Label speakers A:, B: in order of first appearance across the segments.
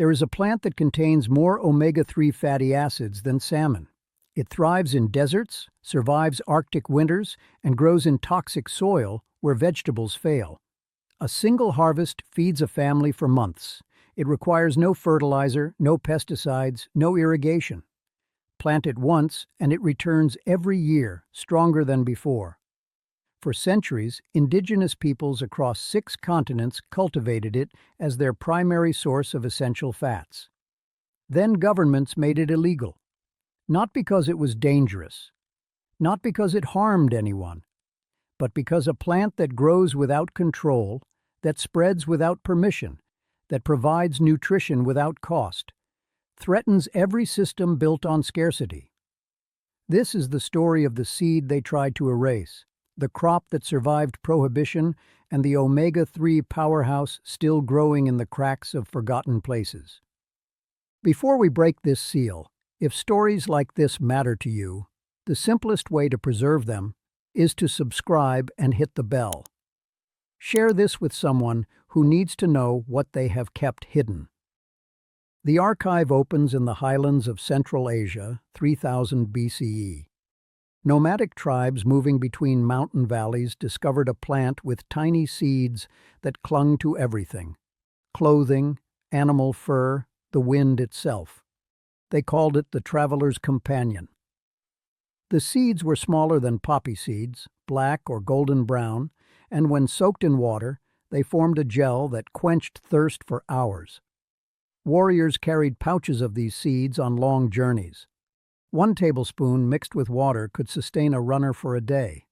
A: There is a plant that contains more omega-3 fatty acids than salmon. It thrives in deserts, survives Arctic winters, and grows in toxic soil where vegetables fail. A single harvest feeds a family for months. It requires no fertilizer, no pesticides, no irrigation. Plant it once, and it returns every year, stronger than before. For centuries, indigenous peoples across 6 continents cultivated it as their primary source of essential fats. Then governments made it illegal. Not because it was dangerous, not because it harmed anyone, but because a plant that grows without control, that spreads without permission, that provides nutrition without cost, threatens every system built on scarcity. This is the story of the seed they tried to erase, the crop that survived prohibition, and the omega-3 powerhouse still growing in the cracks of forgotten places. Before we break this seal, if stories like this matter to you, the simplest way to preserve them is to subscribe and hit the bell. Share this with someone who needs to know what they have kept hidden. The archive opens in the highlands of Central Asia, 3000 BCE. Nomadic tribes moving between mountain valleys discovered a plant with tiny seeds that clung to everything: clothing, animal fur, the wind itself. They called it the traveler's companion. The seeds were smaller than poppy seeds, black or golden brown, and when soaked in water, they formed a gel that quenched thirst for hours. Warriors carried pouches of these seeds on long journeys. 1 tablespoon mixed with water could sustain a runner for a day.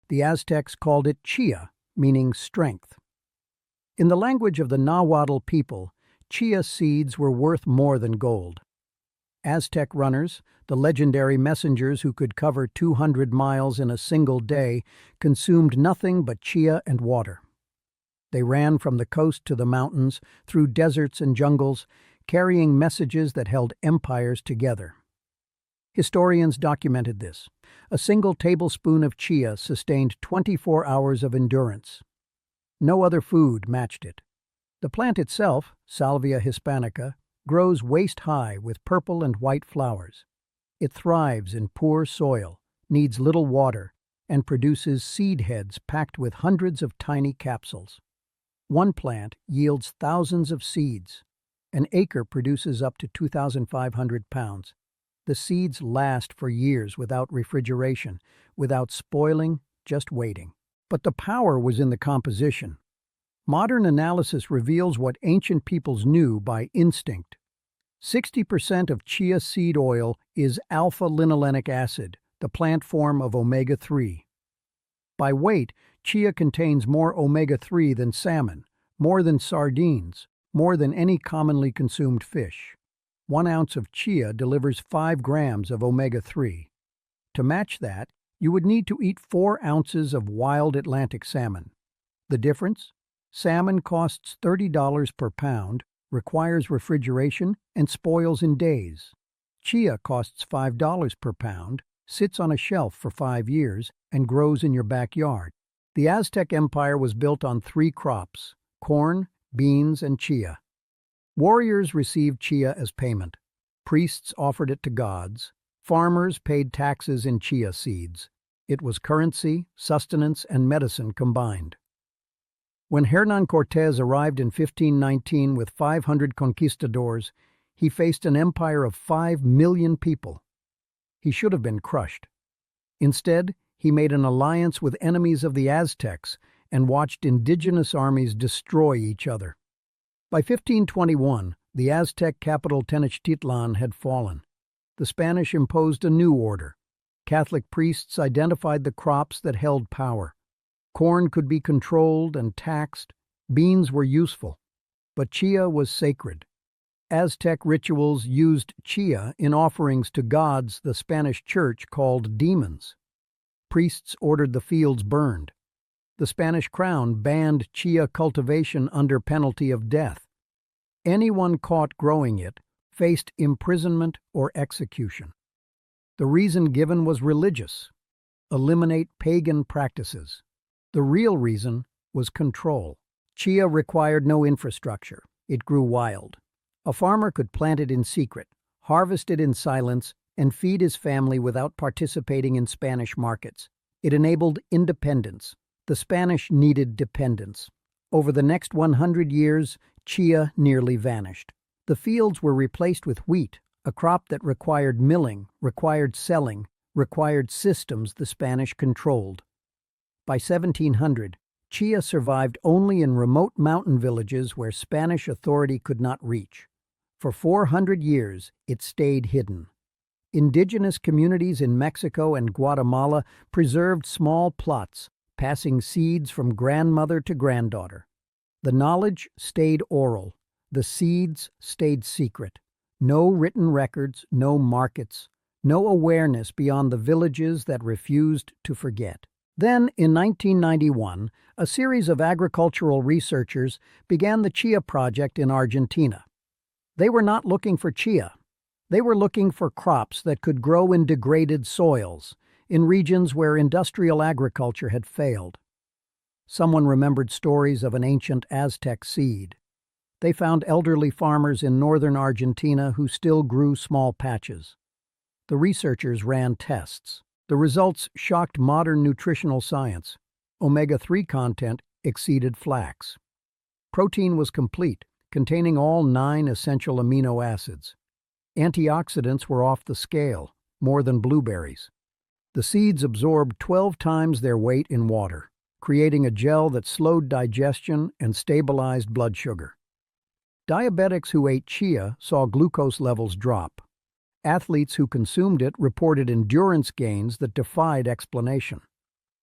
A: The Aztecs called it chia, meaning strength. In the language of the Nahuatl people, chia seeds were worth more than gold. Aztec runners, the legendary messengers who could cover 200 miles in a single day, consumed nothing but chia and water. They ran from the coast to the mountains, through deserts and jungles, carrying messages that held empires together. Historians documented this. A single tablespoon of chia sustained 24 hours of endurance. No other food matched it. The plant itself, Salvia hispanica, grows waist-high with purple and white flowers. It thrives in poor soil, needs little water, and produces seed heads packed with hundreds of tiny capsules. 1 plant yields thousands of seeds. An acre produces up to 2,500 pounds. The seeds last for years without refrigeration, without spoiling, just waiting. But the power was in the composition. Modern analysis reveals what ancient peoples knew by instinct. 60% of chia seed oil is alpha-linolenic acid, the plant form of omega-3. By weight, chia contains more omega-3 than salmon, more than sardines, more than any commonly consumed fish. 1 ounce of chia delivers 5 grams of omega-3. To match that, you would need to eat 4 ounces of wild Atlantic salmon. The difference? Salmon costs $30 per pound, requires refrigeration, and spoils in days. Chia costs $5 per pound, sits on a shelf for 5 years, and grows in your backyard. The Aztec Empire was built on 3 crops: corn, beans, and chia. Warriors received chia as payment. Priests offered it to gods. Farmers paid taxes in chia seeds. It was currency, sustenance, and medicine combined. When Hernán Cortés arrived in 1519 with 500 conquistadors, he faced an empire of 5 million people. He should have been crushed. Instead, he made an alliance with enemies of the Aztecs and watched indigenous armies destroy each other. By 1521, the Aztec capital Tenochtitlan had fallen. The Spanish imposed a new order. Catholic priests identified the crops that held power. Corn could be controlled and taxed. Beans were useful. But chia was sacred. Aztec rituals used chia in offerings to gods the Spanish Church called demons. Priests ordered the fields burned. The Spanish crown banned chia cultivation under penalty of death. Anyone caught growing it faced imprisonment or execution. The reason given was religious: eliminate pagan practices. The real reason was control. Chia required no infrastructure. It grew wild. A farmer could plant it in secret, harvest it in silence, and feed his family without participating in Spanish markets. It enabled independence. The Spanish needed dependence. Over the next 100 years, chia nearly vanished. The fields were replaced with wheat, a crop that required milling, required selling, required systems the Spanish controlled. By 1700, chia survived only in remote mountain villages where Spanish authority could not reach. For 400 years, it stayed hidden. Indigenous communities in Mexico and Guatemala preserved small plots, passing seeds from grandmother to granddaughter. The knowledge stayed oral. The seeds stayed secret. No written records, no markets, no awareness beyond the villages that refused to forget. Then, in 1991, a series of agricultural researchers began the Chia Project in Argentina. They were not looking for chia. They were looking for crops that could grow in degraded soils, in regions where industrial agriculture had failed. Someone remembered stories of an ancient Aztec seed. They found elderly farmers in northern Argentina who still grew small patches. The researchers ran tests. The results shocked modern nutritional science. Omega-3 content exceeded flax. Protein was complete, containing all 9 essential amino acids. Antioxidants were off the scale, more than blueberries. The seeds absorbed 12 times their weight in water, creating a gel that slowed digestion and stabilized blood sugar. Diabetics who ate chia saw glucose levels drop. Athletes who consumed it reported endurance gains that defied explanation.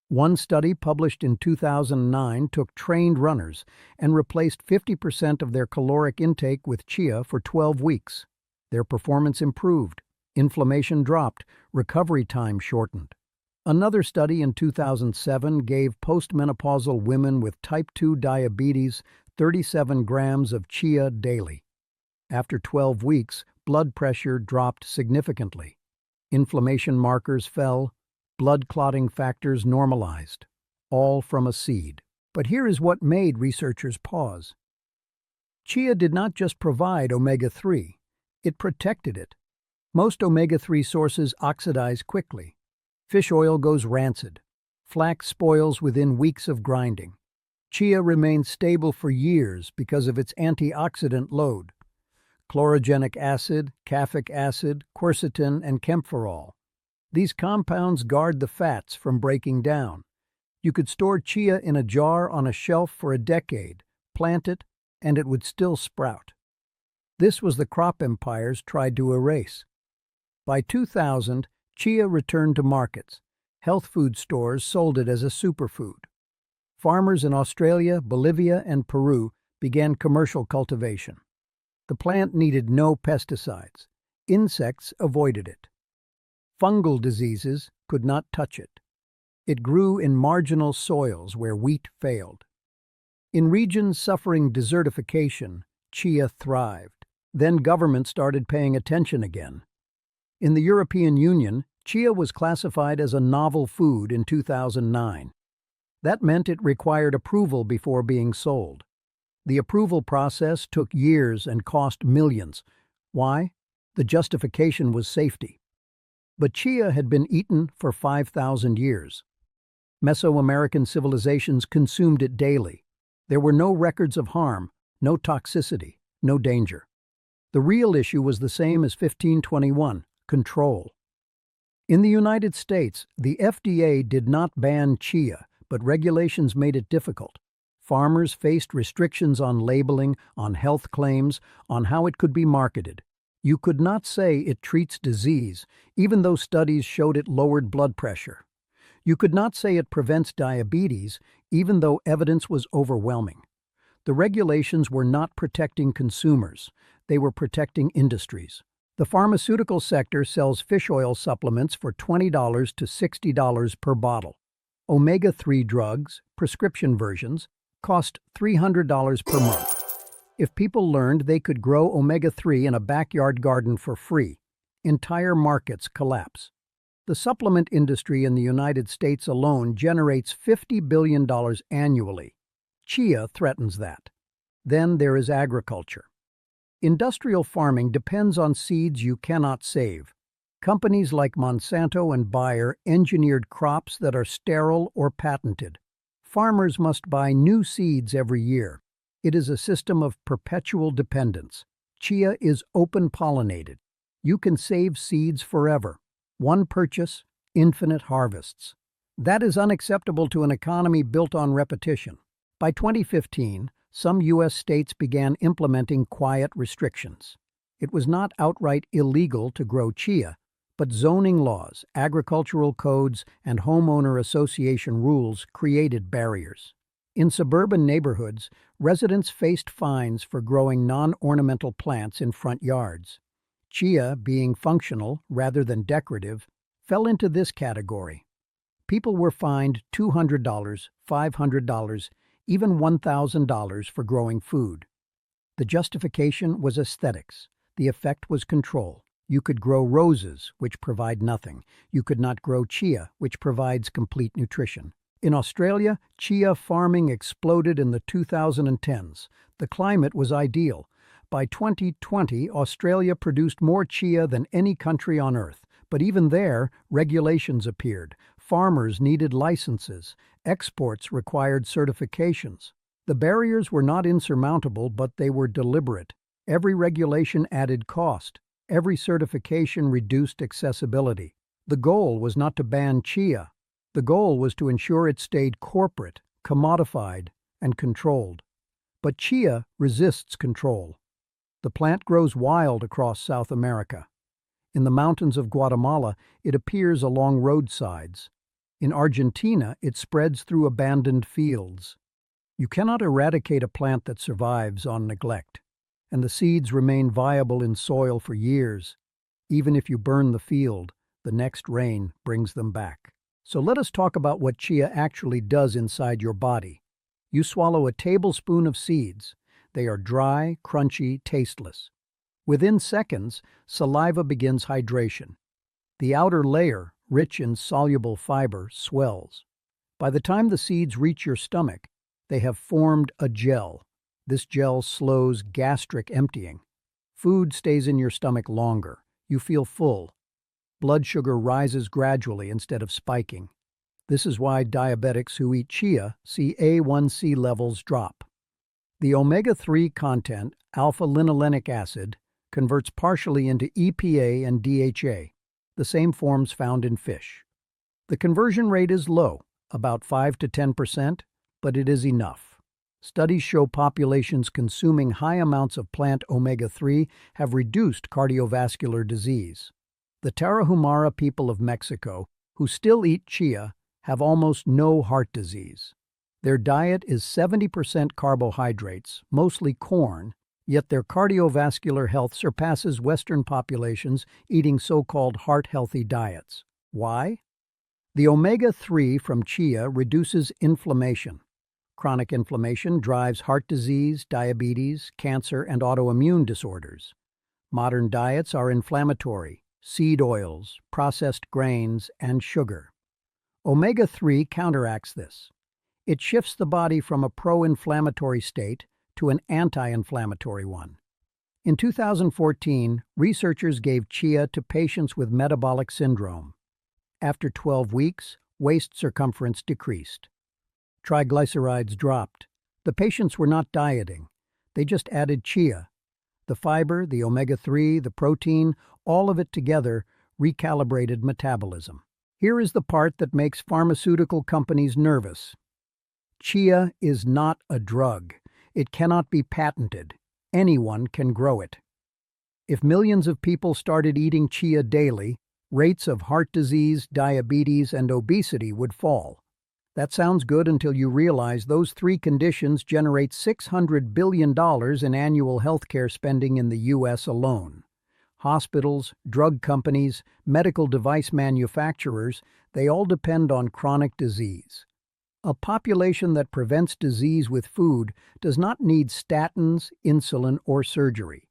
A: One study published in 2009 took trained runners and replaced 50% of their caloric intake with chia for 12 weeks. Their performance improved, inflammation dropped, recovery time shortened. Another study in 2007 gave postmenopausal women with type 2 diabetes 37 grams of chia daily. After 12 weeks, blood pressure dropped significantly. Inflammation markers fell, blood clotting factors normalized, all from a seed. But here is what made researchers pause. Chia did not just provide omega-3, it protected it. Most omega-3 sources oxidize quickly. Fish oil goes rancid. Flax spoils within weeks of grinding. Chia remains stable for years because of its antioxidant load. Chlorogenic acid, caffeic acid, quercetin, and camphorol. These compounds guard the fats from breaking down. You could store chia in a jar on a shelf for a decade, plant it, and it would still sprout. This was the crop empires tried to erase. By 2000, chia returned to markets. Health food stores sold it as a superfood. Farmers in Australia, Bolivia, and Peru began commercial cultivation. The plant needed no pesticides. Insects avoided it. Fungal diseases could not touch it. It grew in marginal soils where wheat failed. In regions suffering desertification, chia thrived. Then government started paying attention again. In the European Union, chia was classified as a novel food in 2009. That meant it required approval before being sold. The approval process took years and cost millions. Why? The justification was safety. But chia had been eaten for 5,000 years. Mesoamerican civilizations consumed it daily. There were no records of harm, no toxicity, no danger. The real issue was the same as 1521, control. In the United States, the FDA did not ban chia, but regulations made it difficult. Farmers faced restrictions on labeling, on health claims, on how it could be marketed. You could not say it treats disease, even though studies showed it lowered blood pressure. You could not say it prevents diabetes, even though evidence was overwhelming. The regulations were not protecting consumers, they were protecting industries. The pharmaceutical sector sells fish oil supplements for $20 to $60 per bottle. Omega-3 drugs, prescription versions, cost $300 per month. If people learned they could grow omega-3 in a backyard garden for free, entire markets collapse. The supplement industry in the United States alone generates $50 billion annually. Chia threatens that. Then there is agriculture. Industrial farming depends on seeds you cannot save. Companies like Monsanto and Bayer engineered crops that are sterile or patented. Farmers must buy new seeds every year. It is a system of perpetual dependence. Chia is open-pollinated. You can save seeds forever. One purchase, infinite harvests. That is unacceptable to an economy built on repetition. By 2015, some U.S. states began implementing quiet restrictions. It was not outright illegal to grow chia, but zoning laws, agricultural codes, and homeowner association rules created barriers. In suburban neighborhoods, residents faced fines for growing non-ornamental plants in front yards. Chia, being functional rather than decorative, fell into this category. People were fined $200, $500, even $1,000 for growing food. The justification was aesthetics. The effect was control. You could grow roses, which provide nothing. You could not grow chia, which provides complete nutrition. In Australia, chia farming exploded in the 2010s. The climate was ideal. By 2020, Australia produced more chia than any country on Earth. But even there, regulations appeared. Farmers needed licenses. Exports required certifications. The barriers were not insurmountable, but they were deliberate. Every regulation added cost. Every certification reduced accessibility. The goal was not to ban chia. The goal was to ensure it stayed corporate, commodified, and controlled. But chia resists control. The plant grows wild across South America. In the mountains of Guatemala, it appears along roadsides. In Argentina, it spreads through abandoned fields. You cannot eradicate a plant that survives on neglect, and the seeds remain viable in soil for years. Even if you burn the field, the next rain brings them back. So let us talk about what chia actually does inside your body. You swallow a tablespoon of seeds. They are dry, crunchy, tasteless. Within seconds, saliva begins hydration. The outer layer, rich in soluble fiber, swells. By the time the seeds reach your stomach, they have formed a gel. This gel slows gastric emptying. Food stays in your stomach longer. You feel full. Blood sugar rises gradually instead of spiking. This is why diabetics who eat chia see A1C levels drop. The omega-3 content, alpha-linolenic acid, converts partially into EPA and DHA, the same forms found in fish. The conversion rate is low, about 5 to 10%, but it is enough. Studies show populations consuming high amounts of plant omega-3 have reduced cardiovascular disease. The Tarahumara people of Mexico, who still eat chia, have almost no heart disease. Their diet is 70% carbohydrates, mostly corn, yet their cardiovascular health surpasses Western populations eating so-called heart-healthy diets. Why? The omega-3 from chia reduces inflammation. Chronic inflammation drives heart disease, diabetes, cancer, and autoimmune disorders. Modern diets are inflammatory: seed oils, processed grains, and sugar. Omega-3 counteracts this. It shifts the body from a pro-inflammatory state to an anti-inflammatory one. In 2014, researchers gave chia to patients with metabolic syndrome. After 12 weeks, waist circumference decreased. Triglycerides dropped. The patients were not dieting. They just added chia. The fiber, the omega-3, the protein, all of it together recalibrated metabolism. Here is the part that makes pharmaceutical companies nervous. Chia is not a drug. It cannot be patented. Anyone can grow it. If millions of people started eating chia daily, rates of heart disease, diabetes, and obesity would fall. That sounds good until you realize those three conditions generate $600 billion in annual healthcare spending in the U.S. alone. Hospitals, drug companies, medical device manufacturers, they all depend on chronic disease. A population that prevents disease with food does not need statins, insulin, or surgery.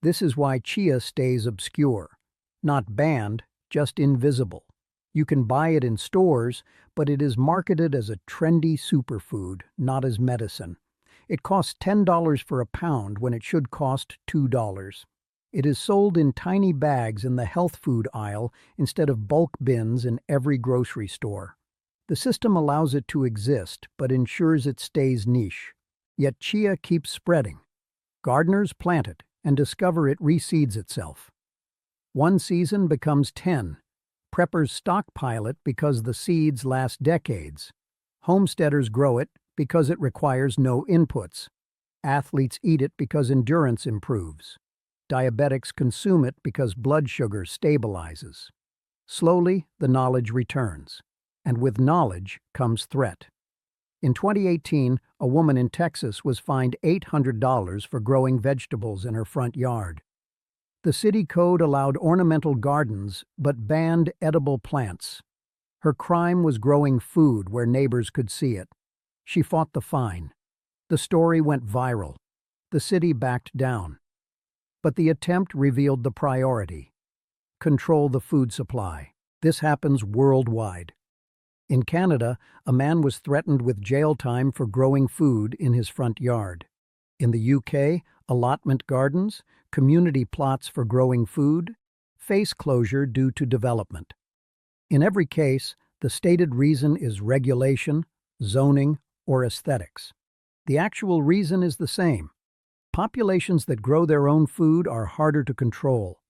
A: This is why chia stays obscure. Not banned, just invisible. You can buy it in stores, but it is marketed as a trendy superfood, not as medicine. It costs $10 for a pound when it should cost $2. It is sold in tiny bags in the health food aisle instead of bulk bins in every grocery store. The system allows it to exist, but ensures it stays niche. Yet chia keeps spreading. Gardeners plant it and discover it reseeds itself. One season becomes 10. Preppers stockpile it because the seeds last decades. Homesteaders grow it because it requires no inputs. Athletes eat it because endurance improves. Diabetics consume it because blood sugar stabilizes. Slowly, the knowledge returns. And with knowledge comes threat. In 2018, a woman in Texas was fined $800 for growing vegetables in her front yard. The city code allowed ornamental gardens but banned edible plants. Her crime was growing food where neighbors could see it. She fought the fine. The story went viral. The city backed down. But the attempt revealed the priority: control the food supply. This happens worldwide. In Canada, a man was threatened with jail time for growing food in his front yard. In the UK, allotment gardens, community plots for growing food, face closure due to development. In every case, the stated reason is regulation, zoning, or aesthetics. The actual reason is the same. Populations that grow their own food are harder to control.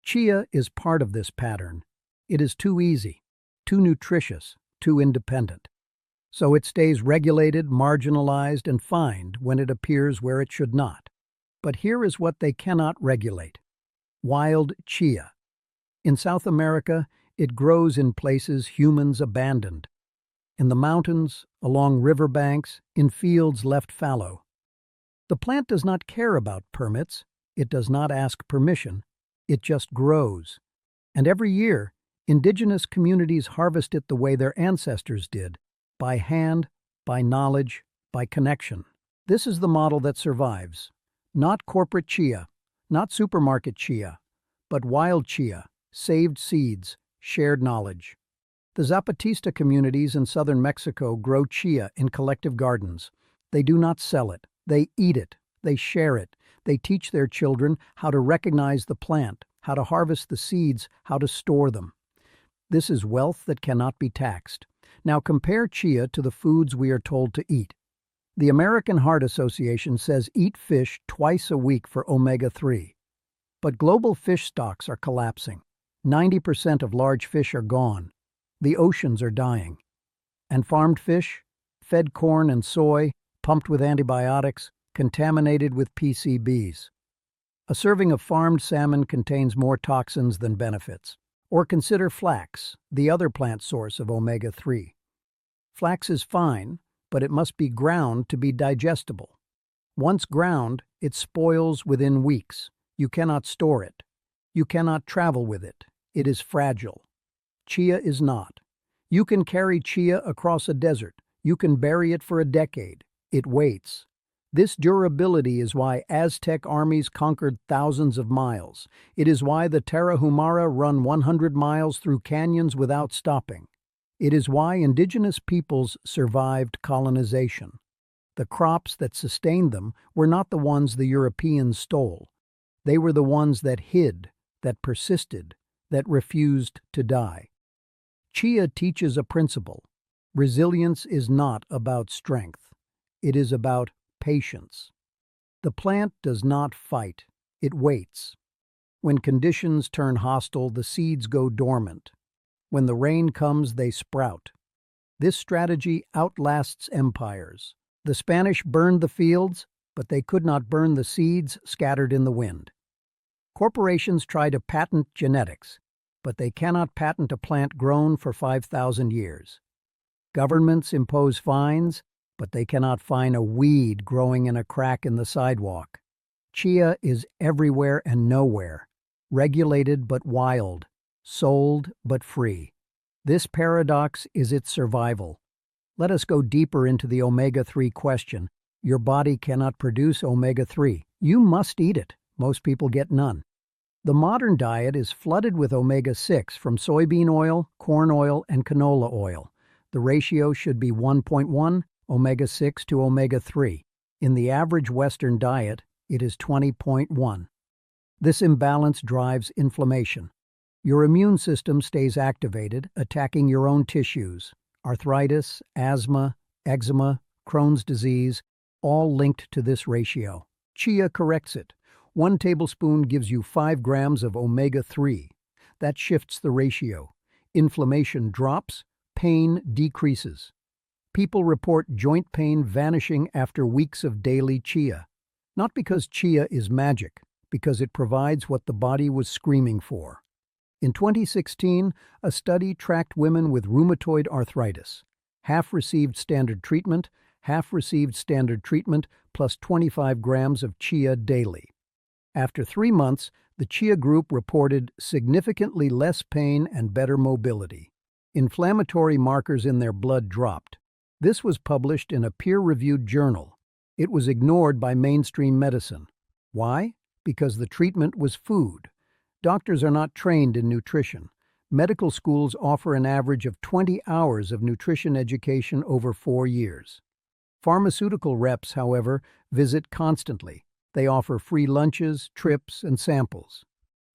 A: Chia is part of this pattern. It is too easy, too nutritious, too independent. So it stays regulated, marginalized, and fined when it appears where it should not. But here is what they cannot regulate: wild chia. In South America, it grows in places humans abandoned. In the mountains, along riverbanks, in fields left fallow. The plant does not care about permits. It does not ask permission. It just grows. And every year, indigenous communities harvest it the way their ancestors did: by hand, by knowledge, by connection. This is the model that survives. Not corporate chia, not supermarket chia, but wild chia, saved seeds, shared knowledge. The Zapatista communities in southern Mexico grow chia in collective gardens. They do not sell it. They eat it. They share it. They teach their children how to recognize the plant, how to harvest the seeds, how to store them. This is wealth that cannot be taxed. Now compare chia to the foods we are told to eat. The American Heart Association says eat fish twice a week for omega-3. But global fish stocks are collapsing. 90% of large fish are gone. The oceans are dying. And farmed fish, fed corn and soy, pumped with antibiotics, contaminated with PCBs. A serving of farmed salmon contains more toxins than benefits. Or consider flax, the other plant source of omega-3. Flax is fine, but it must be ground to be digestible. Once ground, it spoils within weeks. You cannot store it. You cannot travel with it. It is fragile. Chia is not. You can carry chia across a desert. You can bury it for a decade. It waits. This durability is why Aztec armies conquered thousands of miles. It is why the Tarahumara run 100 miles through canyons without stopping. It is why indigenous peoples survived colonization. The crops that sustained them were not the ones the Europeans stole. They were the ones that hid, that persisted, that refused to die. Chia teaches a principle. Resilience is not about strength. It is about patience. The plant does not fight. It waits. When conditions turn hostile, the seeds go dormant. When the rain comes, they sprout. This strategy outlasts empires. The Spanish burned the fields, but they could not burn the seeds scattered in the wind. Corporations try to patent genetics, but they cannot patent a plant grown for 5,000 years. Governments impose fines, but they cannot fine a weed growing in a crack in the sidewalk. Chia is everywhere and nowhere, regulated but wild, sold but free. This paradox is its survival. Let us go deeper into the omega-3 question. Your body cannot produce omega-3. You must eat it. Most people get none. The modern diet is flooded with omega-6 from soybean oil, corn oil, and canola oil. The ratio should be 1.1 omega-6 to omega-3. In the average Western diet, it is 20.1. This imbalance drives inflammation. Your immune system stays activated, attacking your own tissues. Arthritis, asthma, eczema, Crohn's disease, all linked to this ratio. Chia corrects it. 1 tablespoon gives you 5 grams of omega-3. That shifts the ratio. Inflammation drops, pain decreases. People report joint pain vanishing after weeks of daily chia. Not because chia is magic, because it provides what the body was screaming for. In 2016, a study tracked women with rheumatoid arthritis. Half received standard treatment, plus 25 grams of chia daily. After 3 months, the chia group reported significantly less pain and better mobility. Inflammatory markers in their blood dropped. This was published in a peer-reviewed journal. It was ignored by mainstream medicine. Why? Because the treatment was food. Doctors are not trained in nutrition. Medical schools offer an average of 20 hours of nutrition education over 4 years. Pharmaceutical reps, however, visit constantly. They offer free lunches, trips, and samples.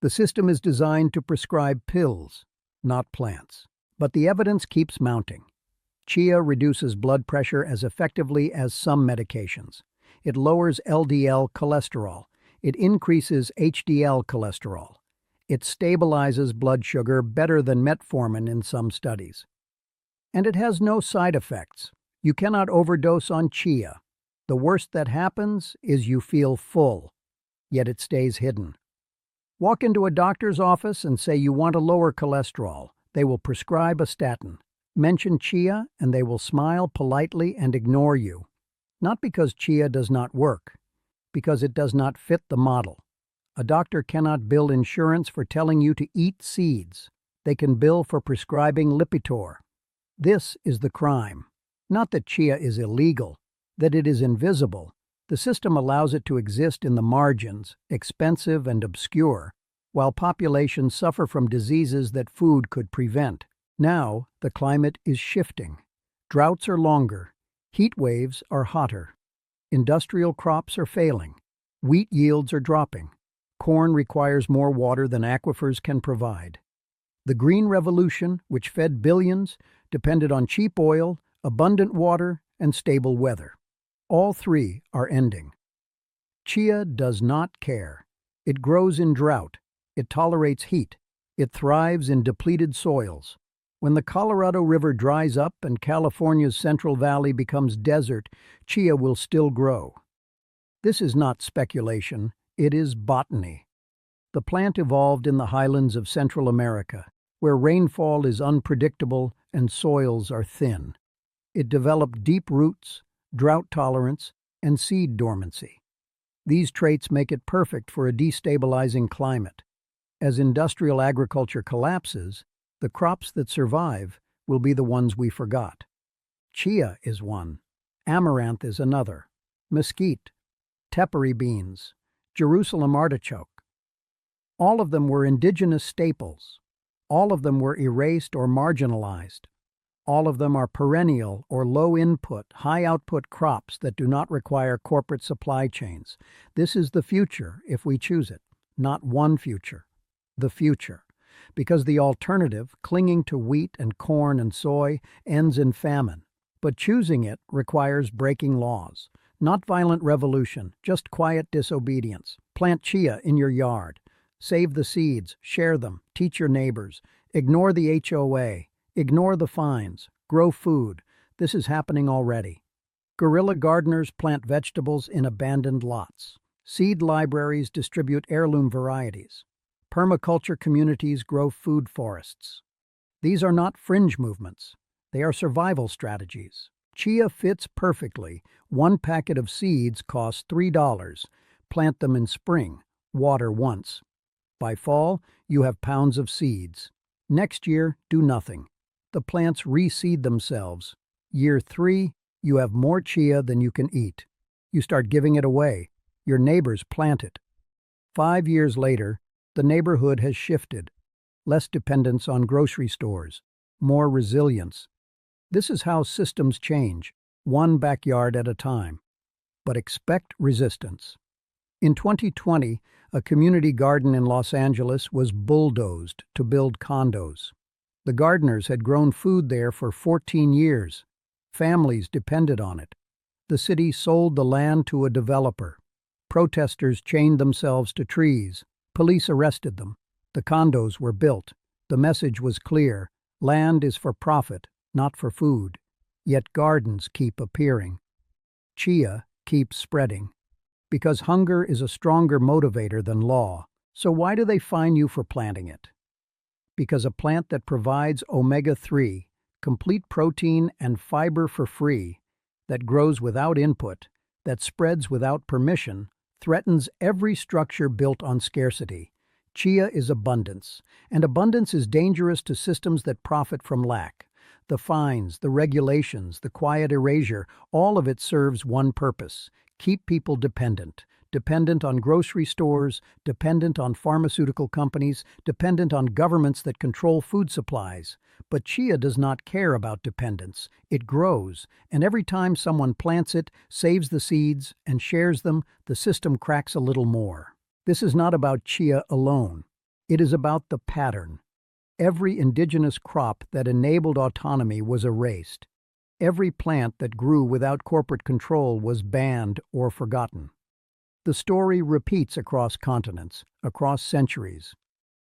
A: The system is designed to prescribe pills, not plants. But the evidence keeps mounting. Chia reduces blood pressure as effectively as some medications. It lowers LDL cholesterol. It increases HDL cholesterol. It stabilizes blood sugar better than metformin in some studies. And it has no side effects. You cannot overdose on chia. The worst that happens is you feel full, yet it stays hidden. Walk into a doctor's office and say you want to lower cholesterol. They will prescribe a statin. Mention chia and they will smile politely and ignore you. Not because chia does not work, because it does not fit the model. A doctor cannot bill insurance for telling you to eat seeds. They can bill for prescribing Lipitor. This is the crime. Not that chia is illegal, that it is invisible. The system allows it to exist in the margins, expensive and obscure, while populations suffer from diseases that food could prevent. Now, the climate is shifting. Droughts are longer. Heat waves are hotter. Industrial crops are failing. Wheat yields are dropping. Corn requires more water than aquifers can provide. The Green Revolution, which fed billions, depended on cheap oil, abundant water, and stable weather. All three are ending. Chia does not care. It grows in drought. It tolerates heat. It thrives in depleted soils. When the Colorado River dries up and California's Central Valley becomes desert, chia will still grow. This is not speculation, it is botany. The plant evolved in the highlands of Central America, where rainfall is unpredictable and soils are thin. It developed deep roots, drought tolerance, and seed dormancy. These traits make it perfect for a destabilizing climate. As industrial agriculture collapses, the crops that survive will be the ones we forgot. Chia is one. Amaranth is another. Mesquite, tepary beans, Jerusalem artichoke. All of them were indigenous staples. All of them were erased or marginalized. All of them are perennial or low-input, high-output crops that do not require corporate supply chains. This is the future if we choose it. Not one future. The future. Because the alternative, clinging to wheat and corn and soy, ends in famine. But choosing it requires breaking laws. Not violent revolution, just quiet disobedience. Plant chia in your yard. Save the seeds, share them, teach your neighbors. Ignore the HOA. Ignore the fines. Grow food. This is happening already. Guerrilla gardeners plant vegetables in abandoned lots. Seed libraries distribute heirloom varieties. Permaculture communities grow food forests. These are not fringe movements. They are survival strategies. Chia fits perfectly. 1 packet of seeds costs $3. Plant them in spring. Water once. By fall, you have pounds of seeds. Next year, do nothing. The plants reseed themselves. Year 3, you have more chia than you can eat. You start giving it away. Your neighbors plant it. 5 years later, the neighborhood has shifted. Less dependence on grocery stores. More resilience. This is how systems change, one backyard at a time. but expect resistance. In 2020, a community garden in Los Angeles was bulldozed to build condos. The gardeners had grown food there for 14 years. Families depended on it. The city sold the land to a developer. Protesters chained themselves to trees. Police arrested them. The condos were built. The message was clear: land is for profit, not for food. Yet gardens keep appearing. Chia keeps spreading. Because hunger is a stronger motivator than law. So why do they fine you for planting it? Because a plant that provides omega-3, complete protein and fiber for free, that grows without input, that spreads without permission, threatens every structure built on scarcity. Chia is abundance, and abundance is dangerous to systems that profit from lack. The fines, the regulations, the quiet erasure, all of it serves one purpose: keep people dependent. Dependent on grocery stores, dependent on pharmaceutical companies, dependent on governments that control food supplies. But chia does not care about dependence. It grows, and every time someone plants it, saves the seeds, and shares them, the system cracks a little more. This is not about chia alone. It is about the pattern. Every indigenous crop that enabled autonomy was erased. Every plant that grew without corporate control was banned or forgotten. The story repeats across continents, across centuries.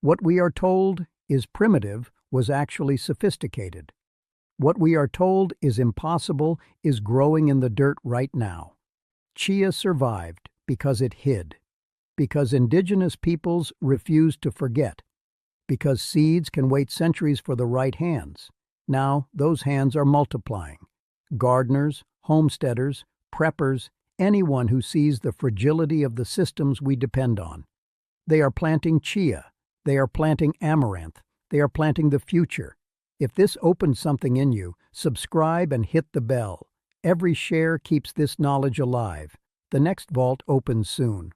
A: What we are told is primitive was actually sophisticated. What we are told is impossible is growing in the dirt right now. Chia survived because it hid, because indigenous peoples refused to forget, because seeds can wait centuries for the right hands. Now those hands are multiplying. Gardeners, homesteaders, preppers, anyone who sees the fragility of the systems we depend on. They are planting chia. They are planting amaranth. They are planting the future. If this opens something in you, subscribe and hit the bell. Every share keeps this knowledge alive. The next vault opens soon.